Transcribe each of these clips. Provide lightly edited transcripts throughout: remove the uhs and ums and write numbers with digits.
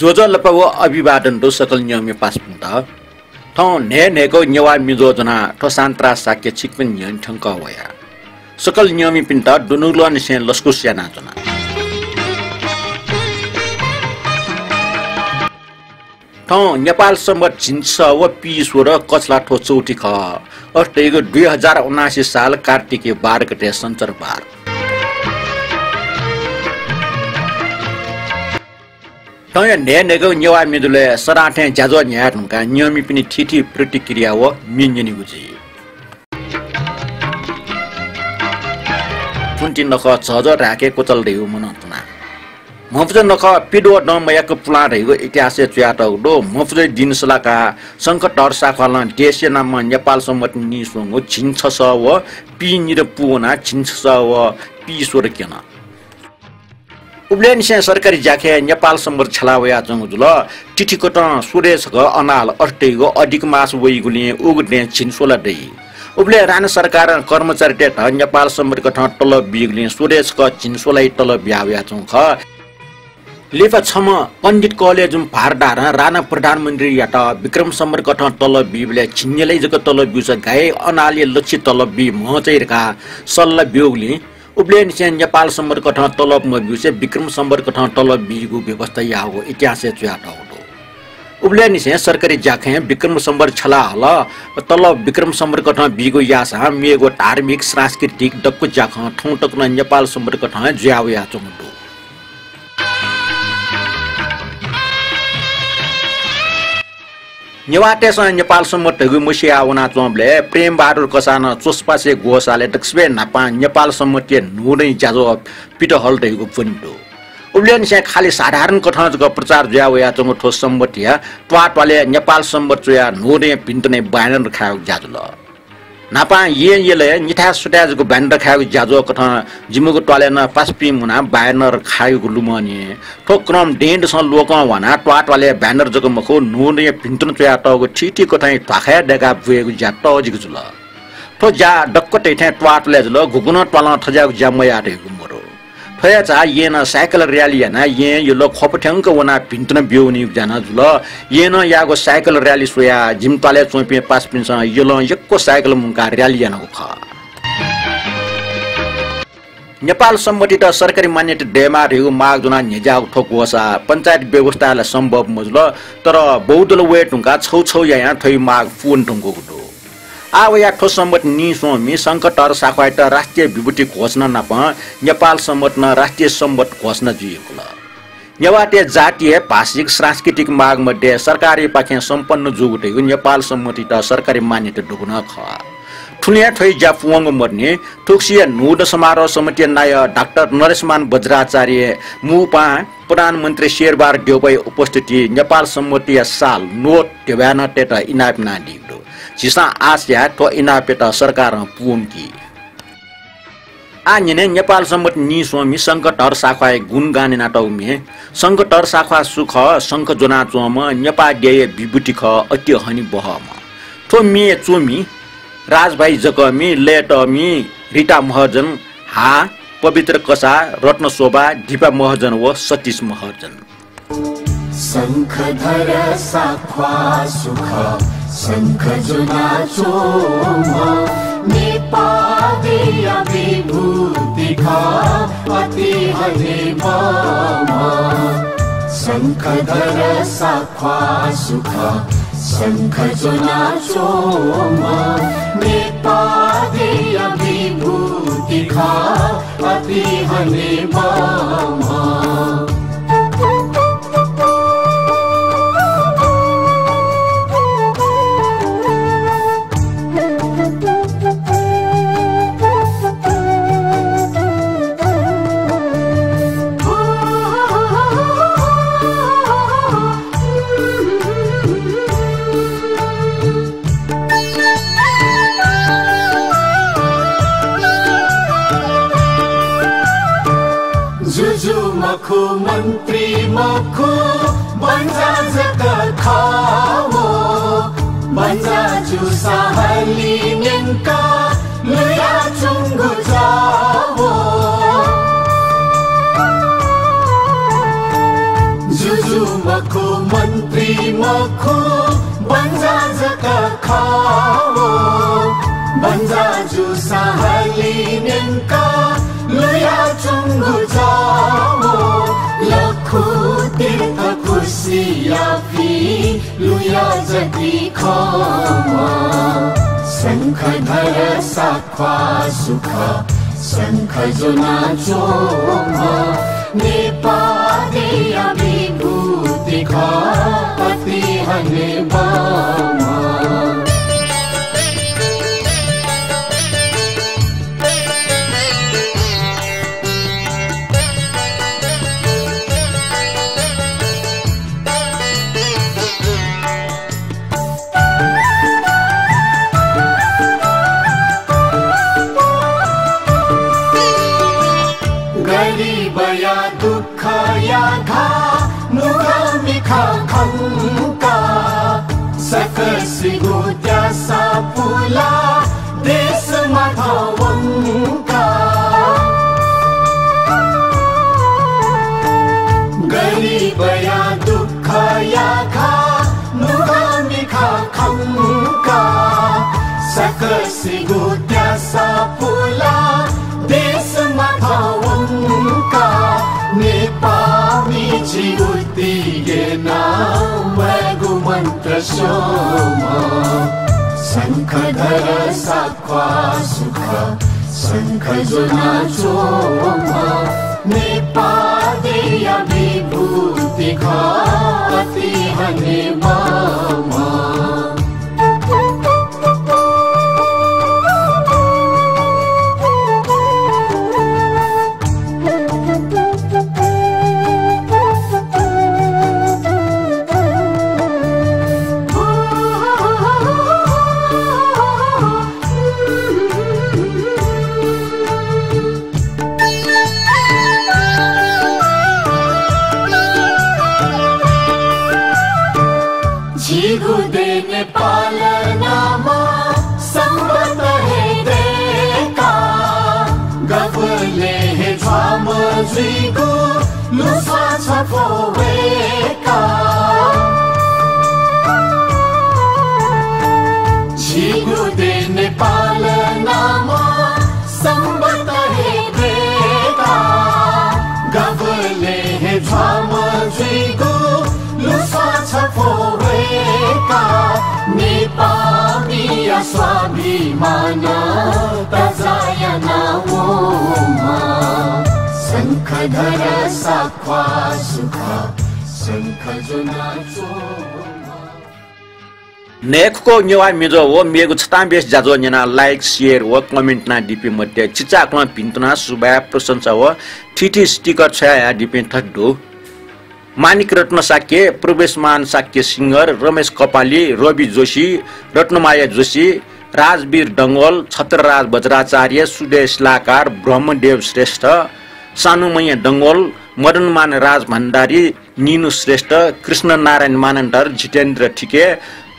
जोजो लपव अभिवादन दो सकल नियम पास पुंता थौ ने नेको न्यवा मिजोजना ठो सांत्रा साके छिकपिन नियन ठंका होया सकल नियमी पिन्ता दुनुलन से लस्कुस्या नाचना थौ नेपाल सम्बत झिन्छ व पिसो र कचला ठो चौटी ख अस्टेको 2079 साल कार्तिके 12 गते सञ्चरबार तय नेनेको न्यवा मिदुले सराठे ज्याजो न्याटका नियमी पनि ठिठी प्रतिक्रिया व मिन्जनी गुजी पुन्टी नख छज राखे कोचल देउ मनतना मफज नख पिडो नमयाको पुला रहेको इतिहास च्याटौडो मफज दिनसलाका संकट साखला देश नाम नेपाल सम्मत निसोङो छिन्छ स व पिनि र पुना छिन्छ स व पिसोर केना उब्लेन से सरकारी जाखे नेपाल सम्बर छलावया जंगजुल टिटिकोट सुरेश ग अनाल अस्टेगो अधिक मास वइगुले उगने छिनसोला दै उब्ले रान सरकार कर्मचारी टेट नेपाल सम्बर कठ तलब बिगले सुरेश क छिनसोलाई तलब ब्याव्या चंख लेफा छम पण्डित कलेज भारदार राणा प्रधानमन्त्री यात विक्रम सम्बर कठ तलब बिबले छिन्नेलै जक तलब बिउस गाए अनाले लक्षित तलब बि महचैरका सल्ला बिउगले उब्लेन से नेपाल सम्बर कठ तलब मबिउसे विक्रम सम्बर कठ तलब बिगु व्यवस्था यागो इतिहास च्याटौडो उब्लेन से सरकारी जाखे विक्रम सम्बर छला हल तलब विक्रम सम्बर कठ बिगु यासा मेगो धार्मिक सांस्कृतिक डक्कु जाख ठौ टक्न नेपाल सम्बर कठ ज्यावया चंगडो नेवाटेस नेपाल सम्मत गु मुसिया वना चोम्ले प्रेम बहादुर कसान चोस्पासे गोसाले दक्सबे नापा नेपाल सम्मत नुनै जाजो पिट हल दैगु पुन्टो उब्लेन से खाली साधारण कथनजको प्रचार ज्यावया चंगो ठोस सम्मतिया ट्वाटवाले नेपाल सम्मत या नुनै पिन्टने बैनर खायो जाजुल नापा येले निठा सुटाजको बैनर खायो जाजो कथन जिमुगु टवाले न पासपि मुना बैनर खायो लुमनी ठो क्रम डेन्ड स लोक वना ट्वाटवाले बैनर जको मखो नुने पिन्टन चया टगो ठिठी कथाइ थाखया डेगा बुएको जाट जिगु जुल ठो जा डक्क टेठे ट्वाटले जुल गुगुन टवाला थजाको जामया रेगु मरो फया चा येन साइकल र्याली याना ये यो लो खपठ्यांक वना पिन्टन बिउनी जाना जुल येन यागो साइकल र्याली सोया जिमताले चोपे पास पिन्स यो लो यक्को साइकल मुका र्याली याना ख नेपाल सम्मति त सरकारी मान्यता डेमा रेउ माग जुना नेजाउ ठोकवसा पञ्चायत व्यवस्थाले सम्भव मजुल तर बौद्धल वेटुका छौ या थै माग पुन ठुङ्गो गुडो आवया ठोस सम्मत निसोमी संकटर साखवाइट राष्ट्रिय विभूति घोषणा नप नेपाल सम्मत न राष्ट्रिय सम्मत घोषणा जिएको ल नेवाटे जातीय भाषिक सांस्कृतिक माग मध्ये सरकारी पाखे सम्पन्न जुगुटेको नेपाल सम्मति त सरकारी मान्यता डुग्न ख ठुलिया ठै जाफुङ मर्ने ठोक्सिया नुड समारोह समिति नाय डाक्टर नरेशमान बज्राचार्य मुपा प्रधानमन्त्री शेरबार देउपै उपस्थिति नेपाल सम्मति साल नोट टेबाना टेटा इनापना दिगो सिसा आस्या ठो इनापेटा सरकार पुनकी आनिने नेपाल सम्मत निसोमी संकटर साखवाय गुण गाने नाटौमे संकटर साखवा सुख संक जोना चोम नेपादेय विभूति ख अति हनि बहम ठो मे चोमी राजभाइ जकमी लेटमी रिटा महर्जन हा पवित्र कसा रत्न शोभा दीपा महर्जन व सतीश महर्जन शंखधर साखवा सुख शंख जुना चोम नेपादेय विभूति ख अति हनि बहम शंखधर साखवा सुख शंख जुना चोम नेपादेय विभूति ख अति हनि बहम मखु मंत्री मखु बंजा जक खावो बंजा जुसा हली निंका लुया चुंगु जावो जुजु मखु nenka luya chungu jawo lakhu tirtha khusiya phi luya jati khama sankha dhara sakha sukha sankha jona choma nepadiya vibhuti kha pati hane bama गरीबया दुःखया घा नुगा मिखा खंका सकसिगु त्यासा पुला देश माधवंका गरीबया दुःखया घा नुगा मिखा खंका सकसिगु त्यासा पुला देश माधवंका नेपामी चिगुती गेना वैगु मंत्र सोमा शंख धर साख्वा सुखा शंख जोना चोमा नेपादिया विभूति खाती हने मामा पालनामा संबत है देखा गफले है छाम जीगो लुसा छफो वेका जीगो देने पालनामा संबत है देखा गफले है छाम जीगो लुसा छफो वेका नेपामिया स्वाभिमान तजायना ओमा शंख धर साख्वा सुखा शंख जोना चोमा नेखको न्युवा मिजो वो मेगु छताम्बेस जाजो न्याना लाइक शेयर व कमेन्ट ना डिपी मध्ये चिचाक्ला पिन्तुना सुबा प्रशंसा व ठिठी स्टिकर छया डिपी थड्डो मानिक रत्न साक्य प्रवेशमान साक्य सिंगर रमेश कपाली रवि जोशी रत्नमाया जोशी राजवीर डंगोल छत्रराज वज्राचार्य सुदेश लाकार ब्रह्मदेव श्रेष्ठ सानुमय डंगोल मदनमान राज भण्डारी नीनु श्रेष्ठ कृष्ण नारायण मानन्टर जितेन्द्र ठिके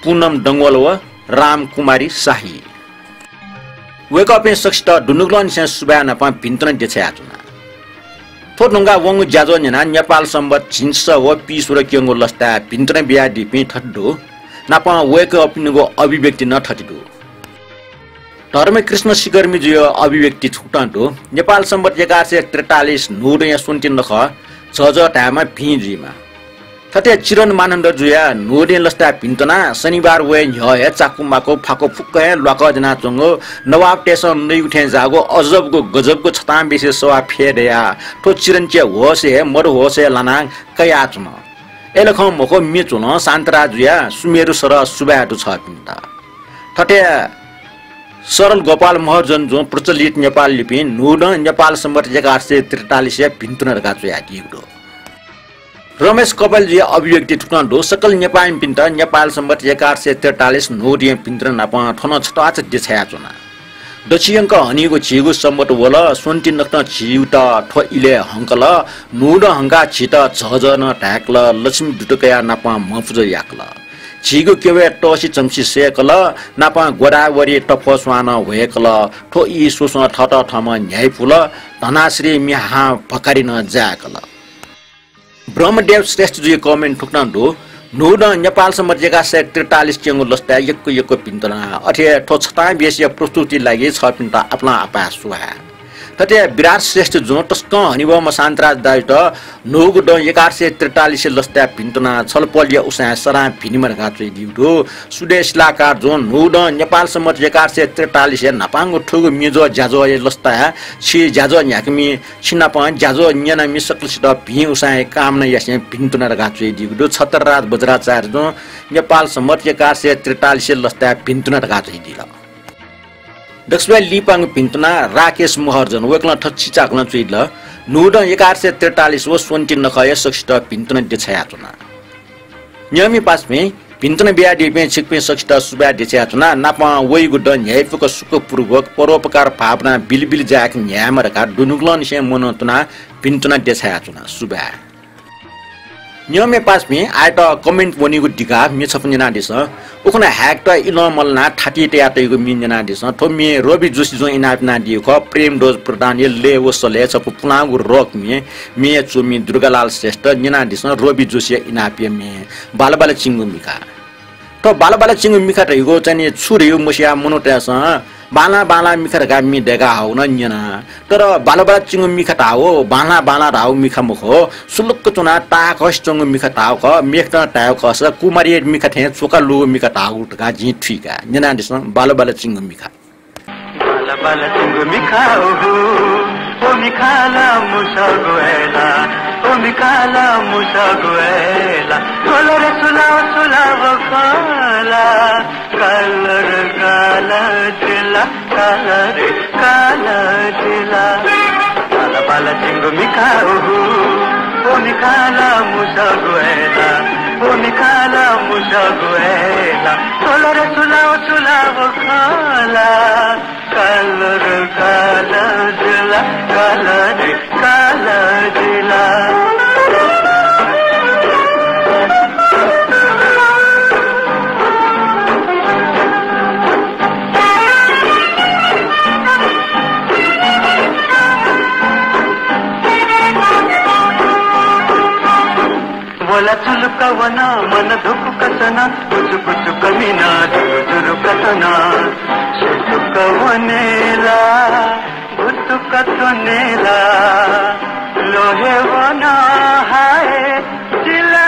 पूनम डंगोल व राम कुमारी शाही वेकअप सक्षित डुनुग्लन से सुबाना पा भिन्तन देछयाचुना थो ढुङ्गा वंगु ज्याजो न्याना नेपाल सम्बत झिन्स व पिसुर क्यंगो लस्ता भिन्तन बिया डिपी थड्डो नापा वेक अपिनुगो अभिव्यक्ति न थटिदो धर्म कृष्ण शिखरमी जुयो अभिव्यक्ति छुटान्टो नेपाल सम्बत 1143 नुडया सुन्तिन ख जज टामा भिजुमा थते चिरन मानन्द जुया नुडे लस्ता भिन्तना शनिबार वे ह्य चाकुमाको फाको फुक्क लक जना चंगो नवाब टेसन नै उठे जागो अजबको गजबको छताम बेसे सवा फेदया तो चिरनचे होसे मर होसे लाना कया चुन एलख मको मेचुन शान्तरा जुया सुमेरु सर सुबाटु छ पिन्ता थते सरल गोपाल महर्जन जो प्रचलित नेपाल लिपि नुड नेपाल सम्बत 1843 भिन्तन रका जुया दिउडो रमेश कपाल जी अभिव्यक्ति ठुकान्डो सकल नेपाल पिन्त नेपाल सम्बत 1143 नोडिय पिन्त्रन नाप ठन छटाच देछया चुना दक्षिणक हनिको छिगु सम्बत वल सोन्ति नक्न छिउट ठो इले हंकल नुड हंका छिट झजन ढाकल लक्ष्मी दुटकया नाप मफुज याकल छिगु केवे टसी चम्सी सेकल नाप गोडावरी टफ स्वान होयकल ठो इ सोस ठट ठम न्याय फुल धनाश्री मिहा भकारिन जाकल ब्रह्मदेव श्रेष्ठ जी कमेन्ट ठुक्नान्डो नुड नेपाल सम्बत 1143 चेंगो लस्ता यक्को पिन्तना अथे ठो छता बेसिया प्रस्तुति लागि छ पिन्ता अपना आपा सुहा तते विराट श्रेष्ठ जो तस्क हनिबम शान्तराज दाइट नोग ड 1143 लस्ता भिन्तना छलपलिया उसा सरा भिनिमर गाचे दिउडो सुदेश लाकार जो नोड नेपाल सम्मत 1143 नपांगो ठुगु मिजो जाजो लस्ता छि जाजो न्याकमी छिनाप जाजो न्याना मिसक्लसित भि उसा काम न यसे भिन्तना गाचे दिउडो छतरराज बज्राचार्य जो नेपाल सम्मत 1143 लस्ता भिन्तना गाचे दिला दक्षिण लिपाङ भिन्तना राकेश महर्जन वेक्ला ठच्ची चाक्ला चुइल नुड 1143 व सोन्टी नखय सक्षित भिन्तना देछयाचुना नियमी पासमे भिन्तना बिया दिपे छिकपे सक्षित सुबा देछयाचुना नापा वइगुड न्यायफुक सुखपूर्वक परोपकार भावना बिलबिल जाक न्यायमरका दुनुग्लन से मनोतना भिन्तना देछयाचुना सुबा नियमे पासमे आइट कमेन्ट वनिगु दिगा मे छपन्जना दिस उखना ह्याक्ट इनमलना ठाटी त्यातैगु मिन्जना दिस थोमे रवि जोशी जो इनापना दिएको प्रेम डोज प्रदान ले वसले छपु पुनागु रोक मे चुमी दुर्गालाल श्रेष्ठ निना दिस रवि जोशी इनापे मे बालबाल चिंगु मिका तो बालबाल चिंगु मिका तैगु चाहिँ छुरियो मसिया मनोट्यास बाला मिखर गामी देगा हो न न्यना तर बालबाल चिंगु मिखा ताओ बाला राउ मिखा मुखो सुलुक चुना ता कस चंगु मिखा ताओ क मेखना ताओ कस कुमारी मिखा थे चोका लु मिखा ताओ टका जी ठीका न्यना दिस बालबाल चिंगु मिखा ओ मिखाला मुसा गोएला ओ मिखाला मुसा गोएला कोलरे सुला वखाला कलर काला दिला काला दिला बाला बाला चिंगु मिखाओ ओ मिखाला मुसा गोएला ओ मिखाला मुसा गोएला कोलरे सुला वखाला कलर काला दिला काला दिला बोला चुलुका वना मन धुक कसना कुछ कमीना जुरु कसना सुक वनेला भुतु कतनेला लोहे वना हाय चिला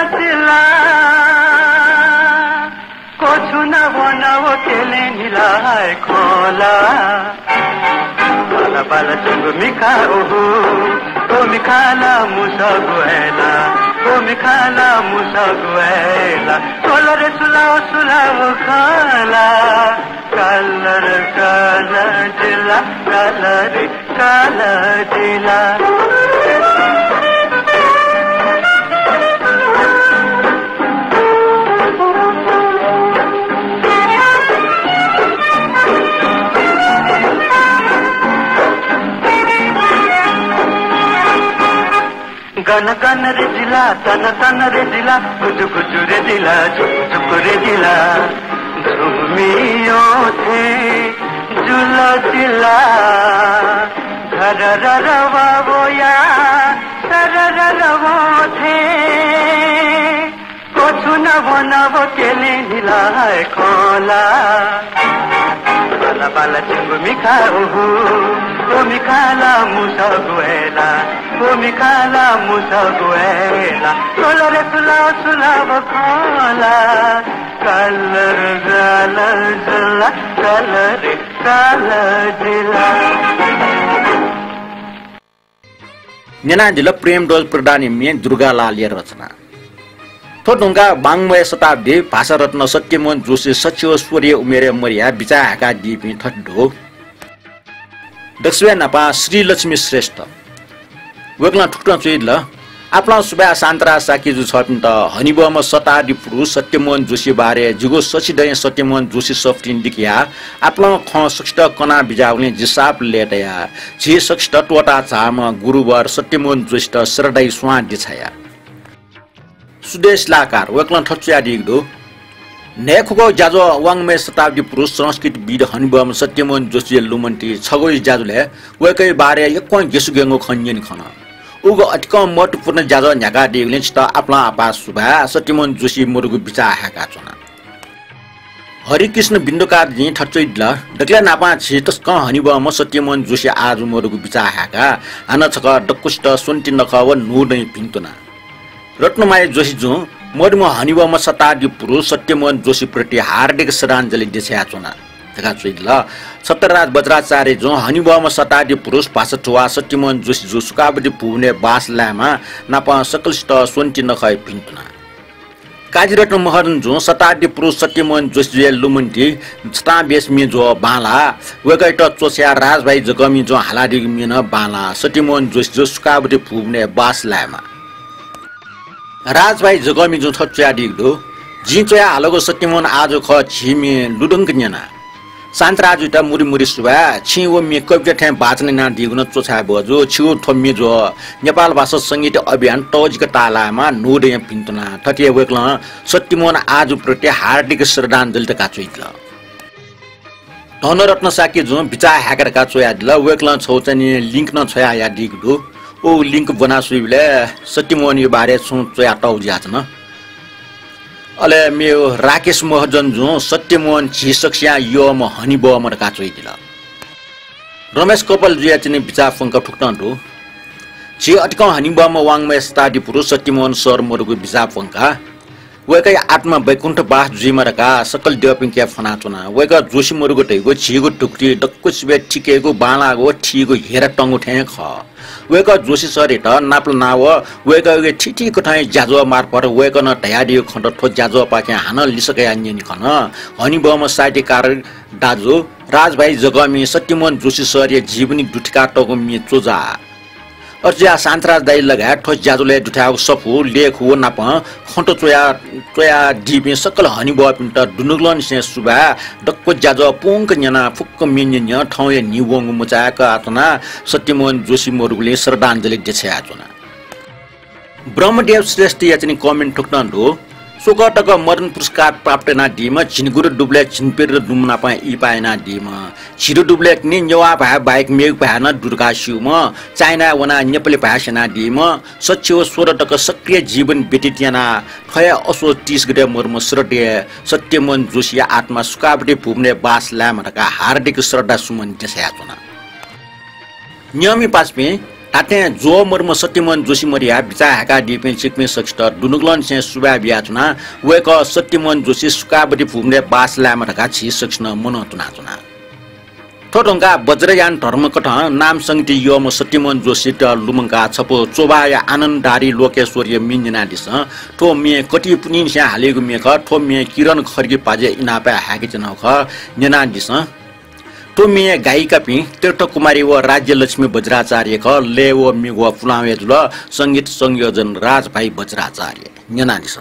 कोछु न वना वो केले निलाय खोला बाला बाला चंगु मिखा ओ मिखाला मुसा गोएला ओ मिखाला मुसा गोएला कोलरे सुला खाला कलर काला दिला काला दिला गन रे दिला तन रे दिला कुछ रे दिला चुप रे दिला झुमियो थे झुला दिला घर रवा बोया सर रवा थे कुछ न बनावो केले दिला है खोला बाला बाला चिंगु मिखाओ ओ मिखाला मुसा गोएला ओ मिखाला मुसा गोएला कोलरे सुला बखाला कलर गाला जला कलर काला दिला नेना दिल प्रेम डोज प्रदानी में दुर्गालाल रचना थोडुङ्गा बाङ्मय शताब्दी भाषा रत्न सत्यमोहन जोशी सचिव स्वर्य उमेर मरिया बिचाका दिपी थड्डो दक्षिण नापा श्री लक्ष्मी श्रेष्ठ वेगला ठुक्न चुइल आपला सुबा शान्तरा साकी जो छ त हनिबम शताब्दी पुरुष सत्यमोहन जोशी बारे जुगो सचिदय सत्यमोहन जोशी सफ्टिन दिकिया आपला ख सक्षित कना बिजाउने जिसाब लेटया जे सक्षित टोटा चाम गुरुवर सत्यमोहन जोशी श्रद्धै स्वा दिछया सुदेश लाकार वेक्लन ठच्चिया दिगदो नेखुको जाजो वाङमे शताब्दी पुरुष संस्कृत विद हनिबम सत्यमोहन जोशी लुमन्ती छगोइ जाजुले वेकै बारे यक्को गेसुगेंगो खन्यन खना उगो अटक महत्वपूर्ण जाजो न्यागा दिगले त आपला आपा सुबा सत्यमोहन जोशी मुरुगु बिचा हाका चना हरिकृष्ण बिन्दुकार जी ठच्चैडला डक्ला नापा छिटस क हनिब म सत्यमोहन जोशी आज मोरगु बिचा हाका आन छक डकुष्ट सुन्ति नखव नुडै पिन्तुना रत्नमाय जोशी जो मरिम हनिब म शताब्दी पुरुष सत्यमोहन जोशी प्रति हार्दिक श्रद्धाञ्जली देछ्या चुना तका चुइला सत्यराज बज्राचार्य जो हनिब म शताब्दी पुरुष पासचुवा सत्यमोहन जोशी जो सुकाबडी पुने बास लामा नापा सकलष्ट सुन्ति नखय पिन्तुना काजीरत्न महरन जो शताब्दी पुरुष सत्यमोहन जोशी लुमन्टी छता बेसमी जो बाला वेगैट चोस्या राजभाइ जगमी जो हालाडी मिन बाला सत्यमोहन जोशी जो सुकाबडी पुने बास लामा राजभाइ जगमी जो छच्या दिगदो जिचया हालगो सत्यमोहन आज ख छिमे लुडंग न्याना शान्तराजुटा मुरी मुरी सुबा छिव मे कविता ठ्या बाचने ना दिगुन चोछा बजो छिउ थम्मे जो नेपाल भाषा संगीत अभियान टोजका तालामा नोडे पिन्तुना ठटिया वेक्ल सत्यमोहन आज प्रति हार्दिक श्रद्धाञ्जली तका चुइला धनरत्न साकी जो बिचा ह्याकर का चोया दिला वेक्ल छौचनी लिंक न छया या दिगदो ओ लिंक बना सुइले सत्यमोहन यो बारे छु चोया टौ ज्याचन अले मेरो राकेश महजन जो सत्यमोहन छिसक्स्या यो म हनि ब म का चोइ दिला रमेश कपाल जुया चिने बिचा फंक ठुक्टन्टो छि अटक हनि ब म वाङमे स्टाडी पुरुष सत्यमोहन सर मरुगु बिचा फंका वेकै आत्मा वैकुण्ठ बास जुइमरका सकल देवपिंक्या फना चुना वेका जोशी मरुगु टैगो छिगु टुक्टी डक्कु सिबे ठिकेको बालागो ठिगो हेरा टंगु ठे ख वेका जोशी सरेट नाप्ल नाव वेका ठिठी कठाइ जाजो मार्फत वेका न तयारी खण्ड ठो जाजो पाके हान लिसके अन्यनि खन हनि बम साहित्यकार दाजो राजभाइ जगमी सत्यमोहन जोशी सर जीवनी दुठका टगो मि चोजा अर्जिया शान्तराज दाइ लगा ठोस जाजुले दुठाको सफु लेख हो नाप खण्ट चोया दिपे सकल हनि ब पिन्ट दुनुगलन से सुबा डक्को जाजो पोंक न्याना फुक्क मिन्य ठौय निवंग मुचाका आतना सत्यमोहन जोशी मोरुगले श्रद्धाञ्जली देछे आचुना ब्रह्मदेव श्रेष्ठ याचनी कमेन्ट ठुक्टन्डो सोकटक मरण पुरस्कार प्राप्त ना दिम छिनगुरु डुब्ले छिनपेर दुमना पा इ पाएना दिम छिरु डुब्ले नि न्यवा भा बाइक मेग भान दुर्गा शिवम चाइना वना नेपाली भाषा दिम सच्चो 16 टक सक्रिय जीवन व्यतीतना खय असो 30 गते मर्म श्रद्धेय सत्यमोहन जोशी आत्मा सुकाबडी भुम्ने बास लामरका हार्दिक श्रद्धा सुमन त्यसया चुना नियमी पासपे ताते जो मर्म सत्यमोहन जोशी मरिया बिचा हाका दिपे चिकमे सक्स्टर दुनुगलन से सुबा बियाचुना वेक सत्यमोहन जोशी सुकाबडी भुम्ने बास लामरका छि सक्स्न मनोतुना चुना थोटंगा वज्रयान धर्मकठ नाम संगति योम सत्यमोहन जोशी त लुमंका छपो चोबाया आनन्दधारी लोकेश्वरीय मिन्जना दिस थो मे कति पुनिन से हालेगु मेख थो मे किरण खर्गी पाजे इनापा हाके चन ख नेना दिस तो मे गायिका पि तीर्थ कुमारी व राज्य लक्ष्मी बज्राचार्य ख ले व मि व फुलावे जुल संगीत संयोजन राजभाइ बज्राचार्य नेना दिस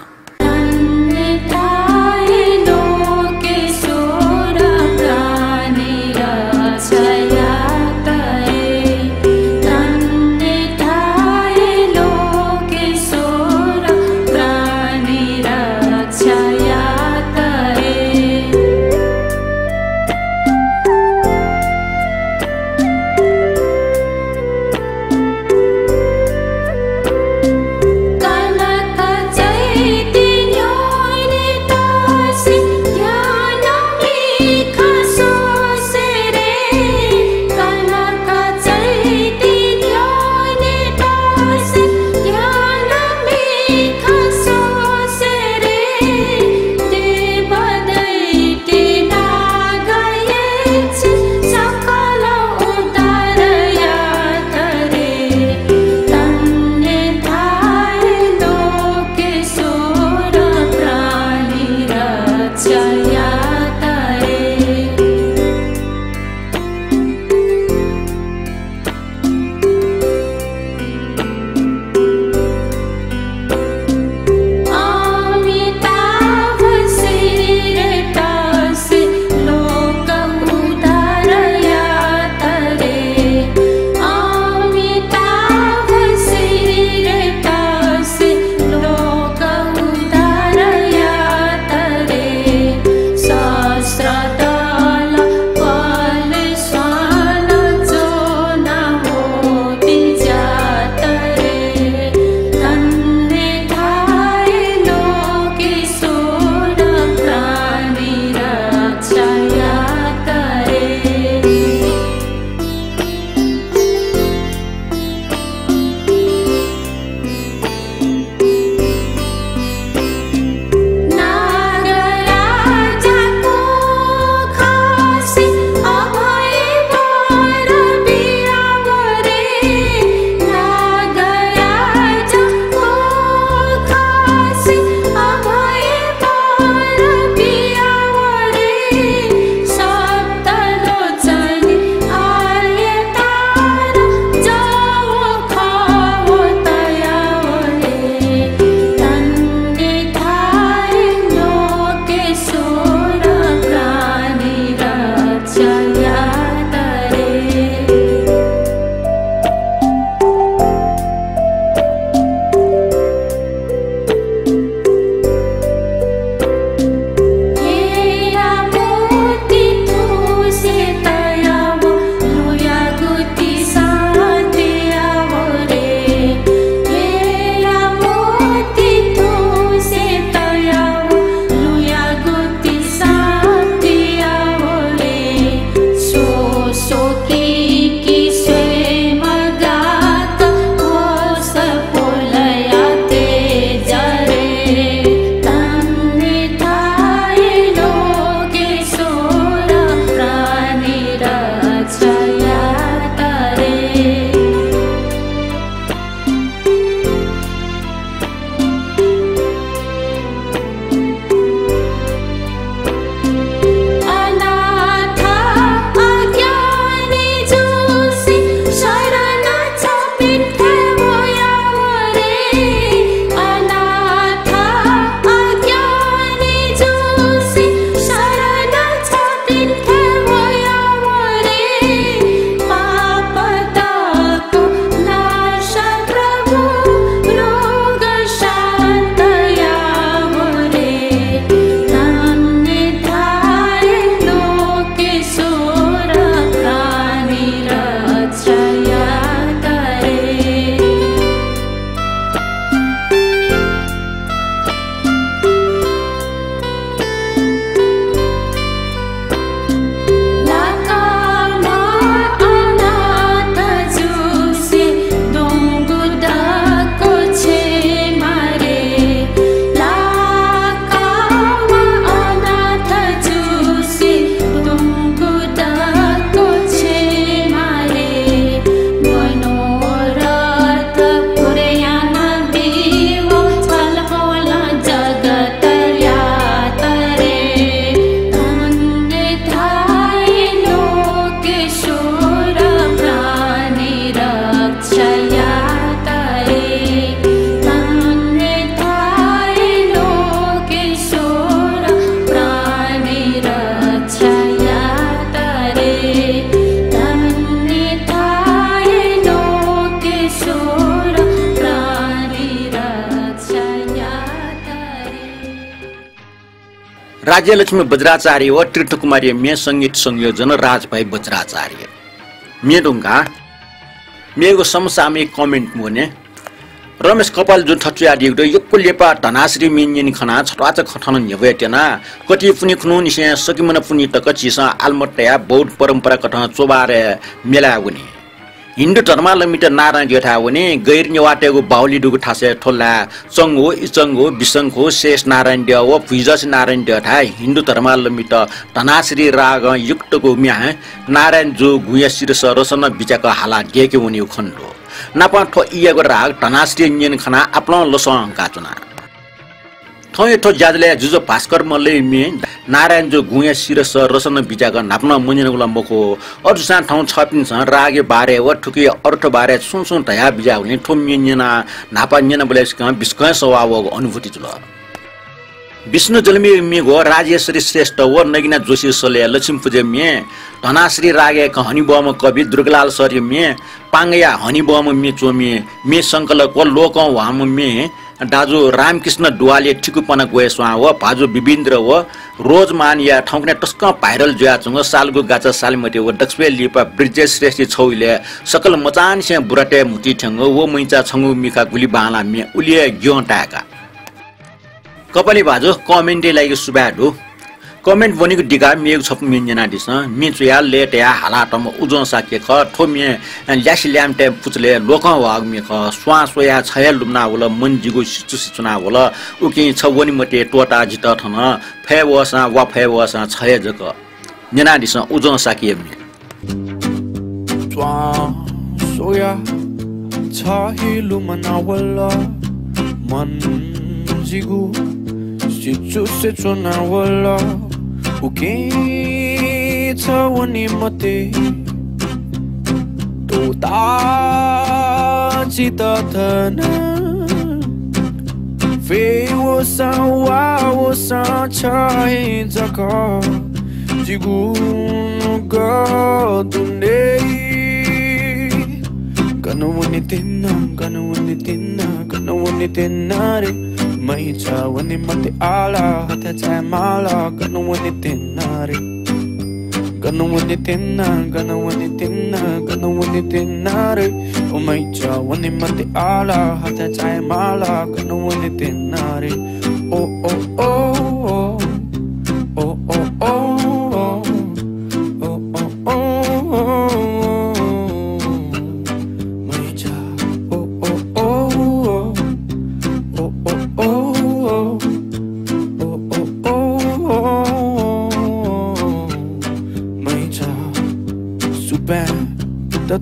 राज्यलक्ष्मी वज्राचार्य व तीर्थकुमारी मे संगीत संयोजन राजभाइ वज्राचार्य मेडुङ्गा मेगो समसामयिक कमेन्ट मोने रमेश कपाल जुन ठचुया दिगदो यक्को लेपा धनाश्री मिन्यन खना छटाच खठन न्यवेटेना कति पुनि खुनु निसे सकिमन पुनि तक चिसा आलमटया बौद्ध परम्परा कठन चोबारे मेलागुनी हिन्दू धर्मावलम्बी नारायण जेठा भने गैर निवाटेको बाउली दुगु ठासे ठोल्ला चंगो इचंगो बिसंगो शेष नारायण देव व फुइजस नारायण जेठा हिन्दू धर्मावलम्बी धनाश्री राग युक्तको म्या नारायण जो गुया शिरस रसन बिचाको हाला डेके हुने खण्डो नापा ठो इयाको राग धनाश्री न्यन खना अपना लसं काचुना थोय ठो जाजले जुजो भास्कर मल्ले मे नारायण जो गुया शिरस रसन बिचाको नाप्न मुनिनगुला मको अजुसा ठाउँ छपिन्छ रागे बारे व ठुकी अर्थ बारे सुनसुन तया बिजा हुने ठो मिन्यना नापा न्यन बलेस्क बिस्कय स्वभावको अनुभूति जुल विष्णु जलमी मेगो राजेश्वरी श्रेष्ठ व नगिना जोशी सले लक्ष्मी पूजे मे धनाश्री रागे हनिबम कवि दुर्गलाल सरी मे पांगया हनिबम मे चोमे मे संकलक व लोक वाम मे दाजु रामकृष्ण डुवाले ठिकुपना गोयस्वा व भाजु विबिन्द्र व रोजमान या ठौकने टस्क भाइरल जुयाचुङ सालगु गाचा सालमटे व दक्षवे लिपा ब्रिजेश श्रेष्ठी छौले सकल मचान से बुराटे मुटी ठंग व मैचा छंगु मिखा गुली बाला मे उलिए ग्योटाका कपाली भाजु कमेन्टै लागि सुबाडु कमेन्ट बनेको डिगा मेग छप मिन्जना दिस मिचुया लेटया हालाटम उजो साके ख ठोमे ल्यासी ल्यामटे पुचले लोक वाग मेख स्वा सोया छया लुम्ना वला मनजिगो सिचु सिचुना वला उकि छवनी मटे टोटा जित थन फेवसा वा फेवसा छया जक न्यना दिस उजो साके मे स्वा सोया छहि लुम्ना वला मनजिगो सिचु सिचुना वला उके छवनी मते टोटा जित थन फेवसा वावसा छाय जक जिगु गदुने गनवनी तिन्ना रे mai cha wani mate ala hata cha mala ganu wani tenare ganu wani tenare o mai cha wani mate ala hata cha mala ganu wani tenare oh oh oh oh oh oh oh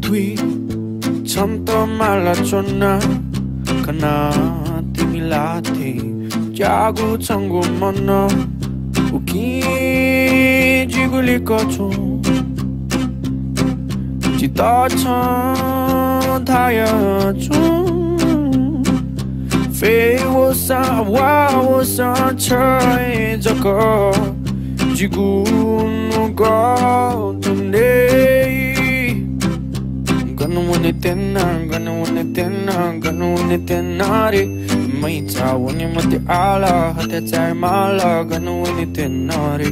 Tui chanta mala chona kana timilate jagu changu mana uki jiguli kocho chita cha thaya chu fe wo sa chai jaka jigu no ga tunde ganu wani tenare mai cha wani mate ala hata cha mala ganu wani tenare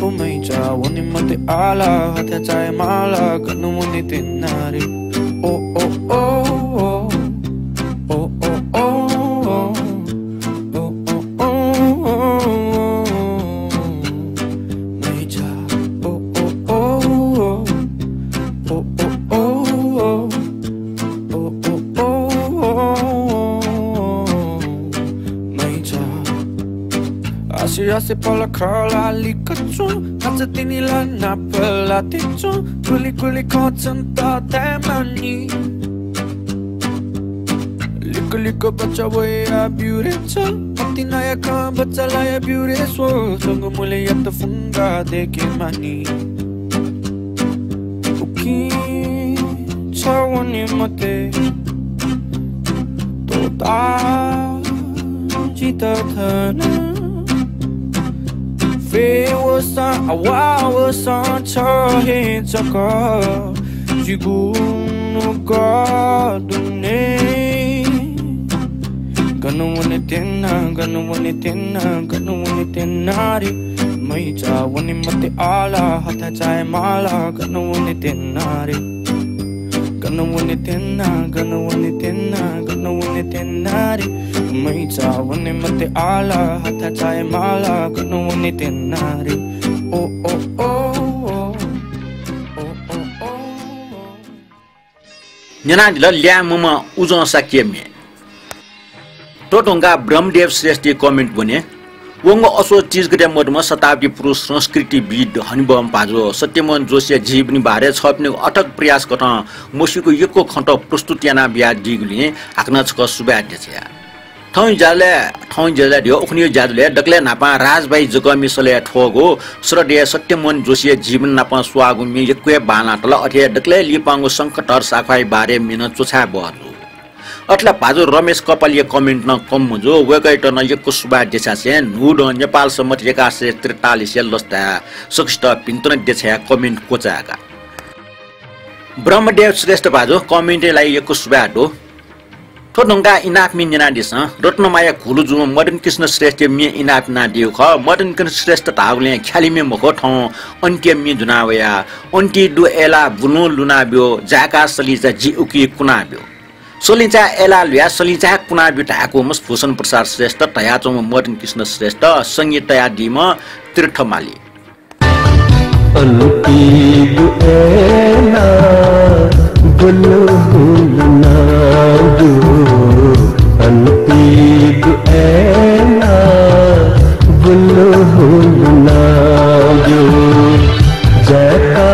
o mai cha wani mate ala hata cha mala ganu wani tenare oh oh oh oh oh oh oh Asi pola curla likacho Hatsa tinila na pala ticho Kuli kotsan ta temani Liko bacha waya beauty cha Ati naya ka bacha laya beauty so Songo mule yata funga deke mani Uki chawani mate Tota jita thana Fewosa awawosa chahe chaka Jigun gadune gonna win it tonight, gonna win it tonight, gonna win it tonight. Mai cha wani mate ala hatha chai mala, gonna win it tonight. Gonna win it tonight, gonna win it tonight, gonna win it tonight. Mai cha wani mate ala hatha chai mala, gonna win it tonight. Oh oh oh. Nyana dila lia mama uzon sakieme. Totonga Brahmadev Shrestha comment भने वंग असो चीज गरे मदमा शताब्दी पुरुष संस्कृति with हनिबम पाजो Satyaman Joshi जीवनी बारे छप्ने अटक प्रयास गर्न मोसीको यको खण्ड प्रस्तुतियाना बिया दिगुले हाक्न छक सुबाद्य छ ठौ जले दियो उखनी जादुले डकले नापा राजभाइ जगमिसले ठोगो श्रद्धेय सत्यमन जोशी जीवन नापा स्वागु मि यक्वे बाना तल अथे डकले लिपांगो संकटर साखाइ बारे मिन चोछा बहरु अट्ला पाजो रमेश कपालिया कमेन्ट न कम मुजो वेगैट न यको सुबा देसासे नुड नेपाल सम्मत 143 लस्ता सक्षित पिन्तन देछया कमेन्ट कोचाका ब्रह्मदेव श्रेष्ठ पाजो कमेन्टलाई यको सुबा दो ठोडंगा इनाप मिन्जना दिस रत्नमाया खुलुजु मदन कृष्ण श्रेष्ठ मि इनाप ना दियो ख मदन कृष्ण श्रेष्ठ तागले ख्यालिमे मको ठौ अन्त्य मि जुनावया अन्ति दु एला बुनु लुनाब्यो जाका सलिजा जी उकी कुनाब्यो सोलिचा एला लुया सोलिचा कुना बिटाको मुसफुसन प्रसाद श्रेष्ठ तयाचो मदन कृष्ण श्रेष्ठ संगीत तया दिम तीर्थमाली अन्ति दु एला बुनु लुना दु अन्ति दु एला बुनु लुना दु जाका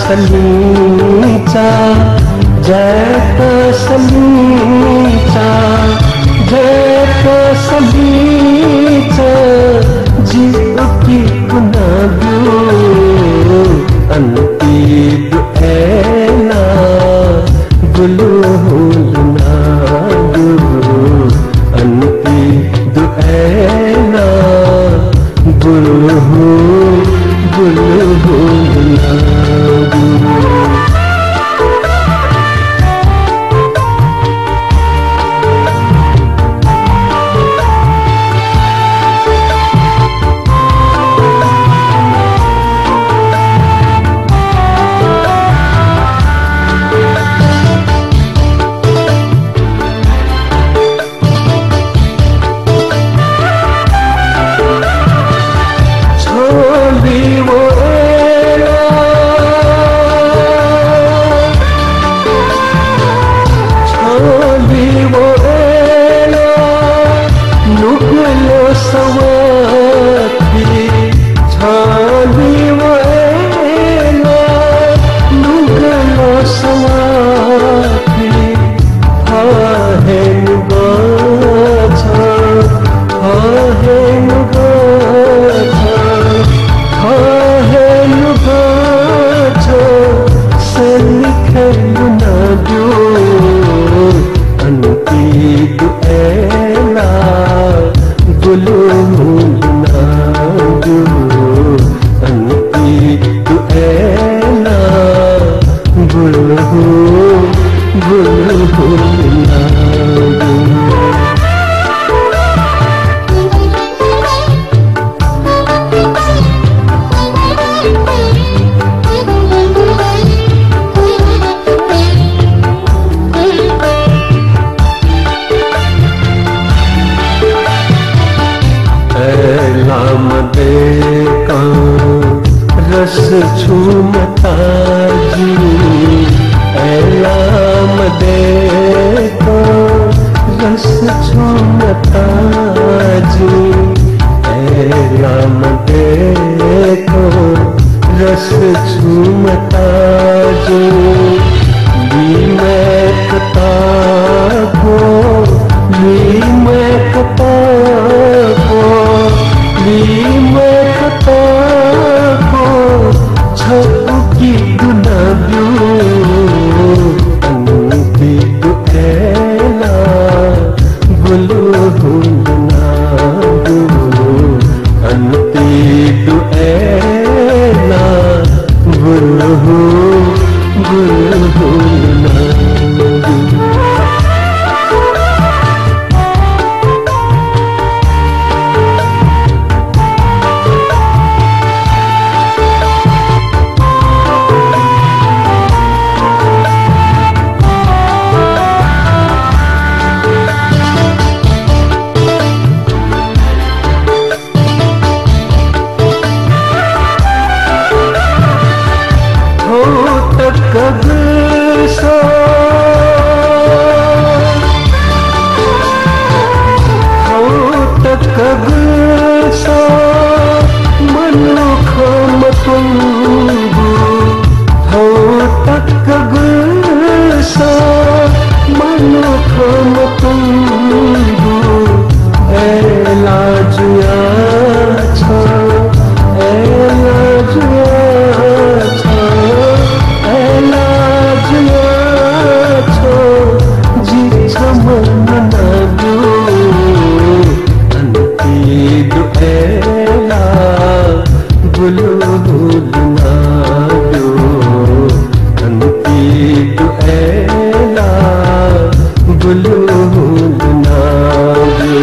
सलिचा जैका सलीचा जी की पुनागो अन्ति दु एला गुलु लुनागो अन्ति दु एला गुलु लुनागो गुस्सा हौ तक गुस्सा मनुख मतुंगु हौ तक गुस्सा मनुख मतुंगु एला जुया छ एला जुया छ एला जुया छ जी छ मन नगु अंति दु एला बुलु बुलना दो अंति दु एला बुलु बुलना दो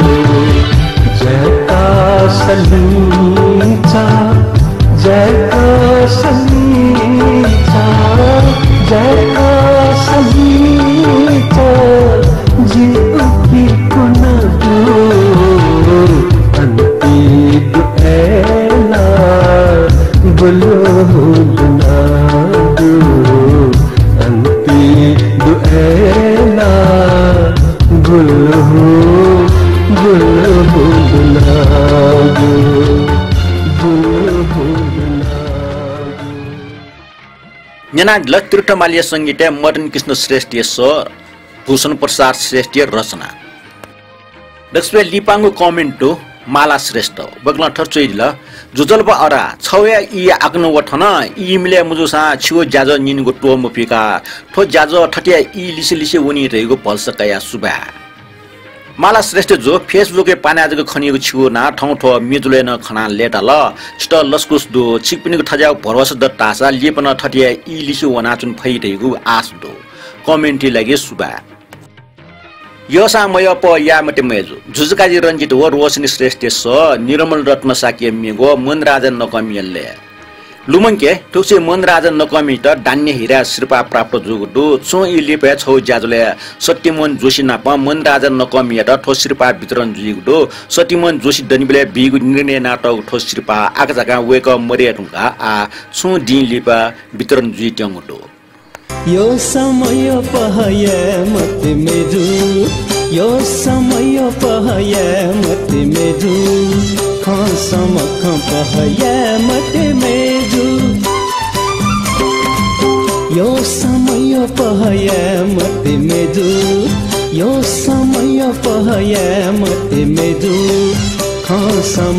जयका सलीचा जयका सलीचा जयका सलीचा जी उकी कुना दो अंति दु एला बुलु बुलना दो अंति दु एला बुलु बुलना दो बुलु बुलना न्याना लत्रुटमालिया संगीत मदन कृष्ण श्रेष्ठ सर भूषण प्रसाद श्रेष्ठ रचना दक्षिण लिपाङ्गु कमेन्ट टु माला श्रेष्ठ बग्ला ठर्चोइल जुजल्प अरा छौया इ आग्नु वठन इ मिले मुजुसा छियो जाज निनको टो मुपिका ठो जाज ठटिया इ लिसे लिसे उनी रहेको भल्स कया सुबा माला श्रेष्ठ जो फेसबुक पानाजको खनिएको छियो ना ठौ ठो मिजुले न खना लेटा ल छिट लस्कुस दो छिकपिनीको ठजाउ भरवस द टासा लेपन ठटिया इ लिसे वनाचुन फैरहेको आस दो कमेन्टी लागि सुबा यो सामय प या मते मेजु जुजुकाजी रञ्जित व रोशनी श्रेष्ठ स निरमल रत्न साके मेगो मन राजा नकमियले लुमङ्के ठुसे मन राजा नकमि त दान्य हिरा श्रीपा प्राप्त जुगु छौ इलिपे छौ ज्याजुले सत्यमन जोशी नाप मन राजा नकमि त ठो श्रीपा वितरण जुगु सत्यमन जोशी दनिबले बिगु निर्णय नाटक ठो श्रीपा आगजागा वेक मरियाटुका आ छु दिलिपा वितरण जुइट्यङु यो समय पहय मत मेजु यो समय पहय मत मेजु खासम पहय मत मेजु यो समय पहय मत मेजु यो समय पहय मत मेजु खासम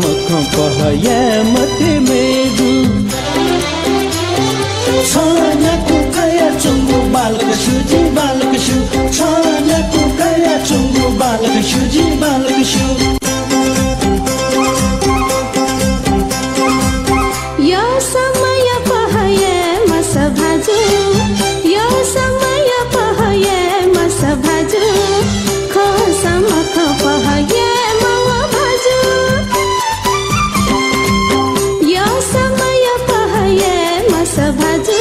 पहय मत मेजु छानको गया चुङ्गु बालक सुजी बालक सु छानको गया चुङ्गु बालक सुजी बालक सु यो समय पहय मस भाजु यो समय पहय मस भाजु खसम पहय मव भाजु यो समय पहय मस भाजु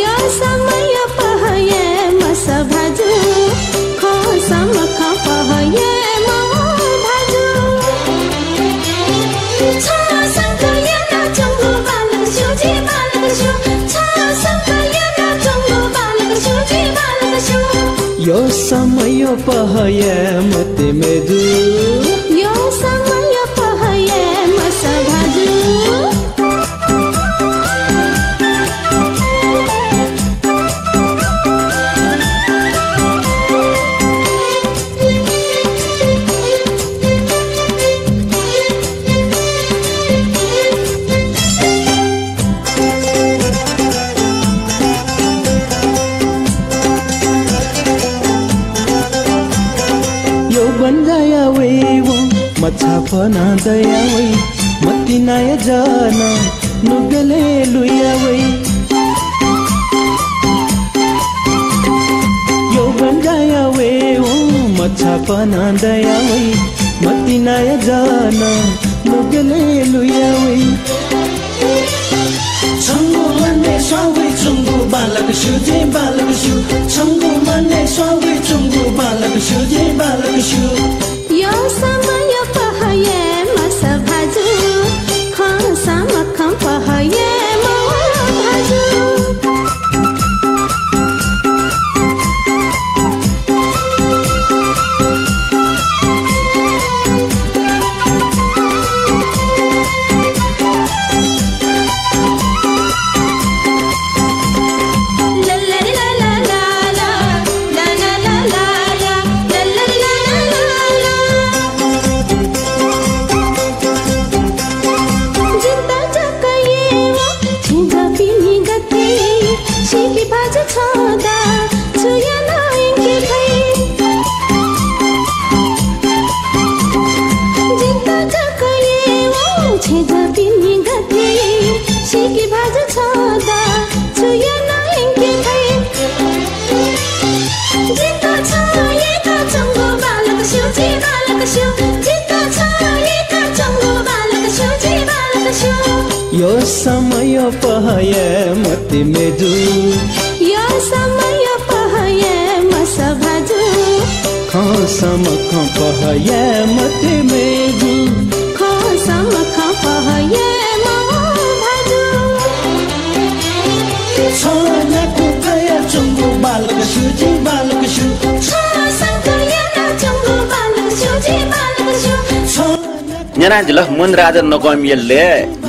यो समय पहय मस भाजु खसम पहय मव भाजु छासँग याना चुङ्गु बालक सुजी बालक सु छासँग याना चुङ्गु बालक सुजी बालक सु यो समय पहय मत मेजु यो समय पहय मस भाजु बन्दाया वे वो मच्छा पना दया वे मती नाय जाना नुगले लुया वे यो बन्दाया वे वो मच्छा पना दया वे मती नाय जाना नुगले लुया वे छंगो मने स्वावे चुंगु बालक सुजे बालक सु छंगो मने स्वावे चुंगु बालक सुजे बालक सु यो समय पहय मस भाजु खसम पहय मव भाजु पहय मति मेजु यो समय पहय मसभाजु खसम पहय मति मेजु खसम पहय मभाजु छनको गया चुङ्गो बालक सुजी बालक सु छसँग याना चुङ्गो बालक सुजी बालक सु न्याना जिल्ला मन राजा नगमियले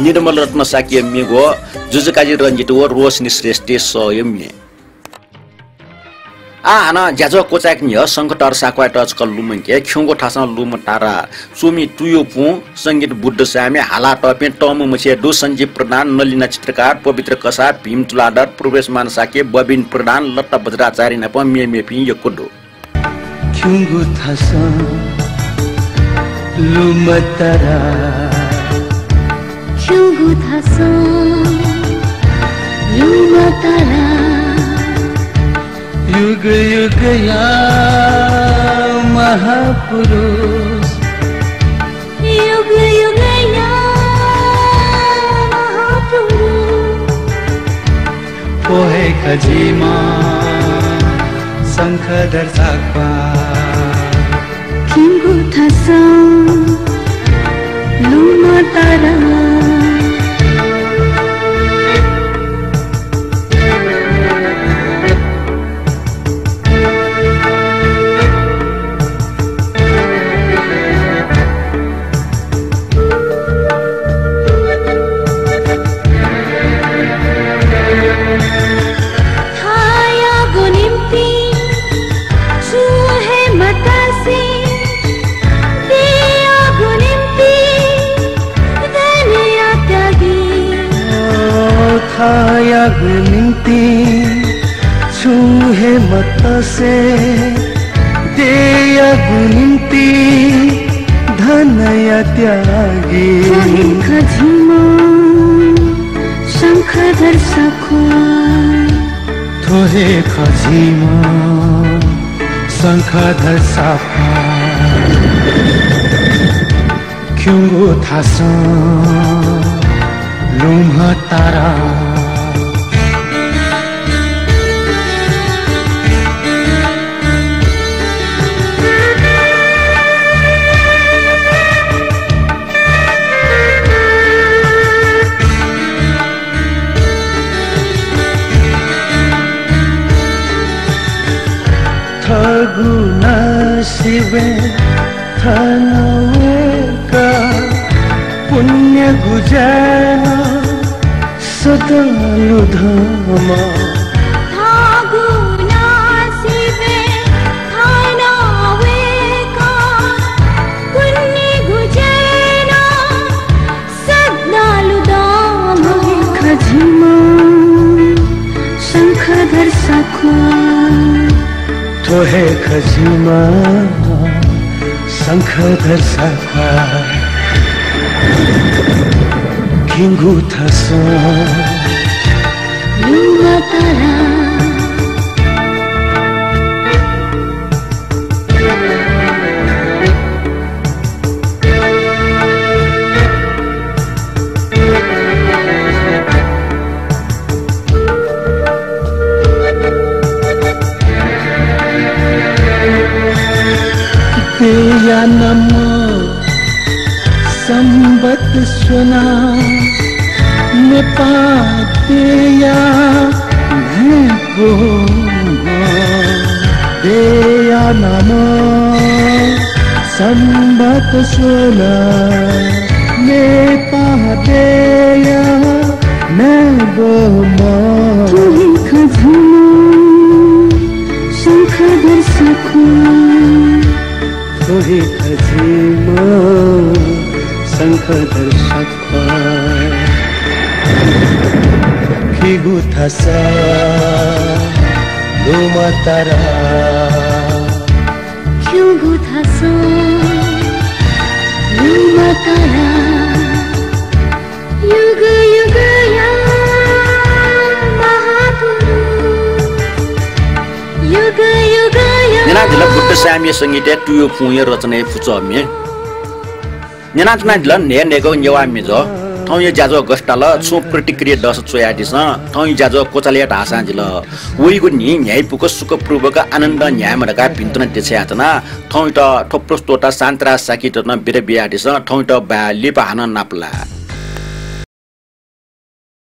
निर्मल रत्न साकिय मेगो जुजुकाजी रञ्जित व रोशनी श्रेष्ठ सयम्ये आना ज्याजो कोचाक नि संकटर साक्वा टच कल्लुमके खिउँगो ठासा लुम टारा सुमी तुयो पु संगीत बुद्ध सामे हाला टपे टमु मछे दु सञ्जीव प्रधान नलिना चित्रकार पवित्र कसा भीम तुलादर प्रवेशमान साके बबिन प्रधान लत्ता बज्राचार्य नप मेमेपि यकोडो खिउँगो ठासा लुम टारा खिउँगो ठासा लुम टारा युग युग या महापुरुष युग युग या महापुरुष पोहे खजीमा शङ्खधर साक्वा खिउँगो ठासा लुम टारा थायाग निम्ति छुहे मत से देयग निम्ति धनया त्यागी खजिमा शङ्खधर साख्वा थोहे खजिमा शङ्खधर साख्वा खिउँगो थासा लुम टारा थगुना शिवे थनवेका पुण्य गुजान सदालु धाम थागुना शिवे थनवेका पुण्य गुजान सदालु धाम खजिमा शङ्खधर साख्वा थोहे खजिमा शङ्खधर साख्वा खिउँगो ठासा लुम टारा तेया नम संबत सुना नेपातेया भैको तेया नम संबत सुना नेपातेया नगमा तुही खजिमा शङ्खधर साख्वा थोहे खजिमा शङ्खधर साख्वा खिउँगो ठासा लुम टारा खिउँगो ठासा लुम टारा युग युग या महापुरुष युग युग या न्याना जिल्ला बुद्ध साम्य संगीत तुयो पुय रचना फुचम्ये न्याना जिल्ला ने नेगो नेवा मेजो थौय जाजो गस्टाल छु प्रतिक्रिया दस चोयादिस थौय जाजो कोचालिया ढासाजिल उइगु नि न्यायपुको सुखपूर्वक आनन्द न्यायमडका पिन्तन देछयातना थौय त ठोप्रोस्तोटा सान्त्रा साकिटन बिरबियादिस थौय त बा लिपाहन नाप्ला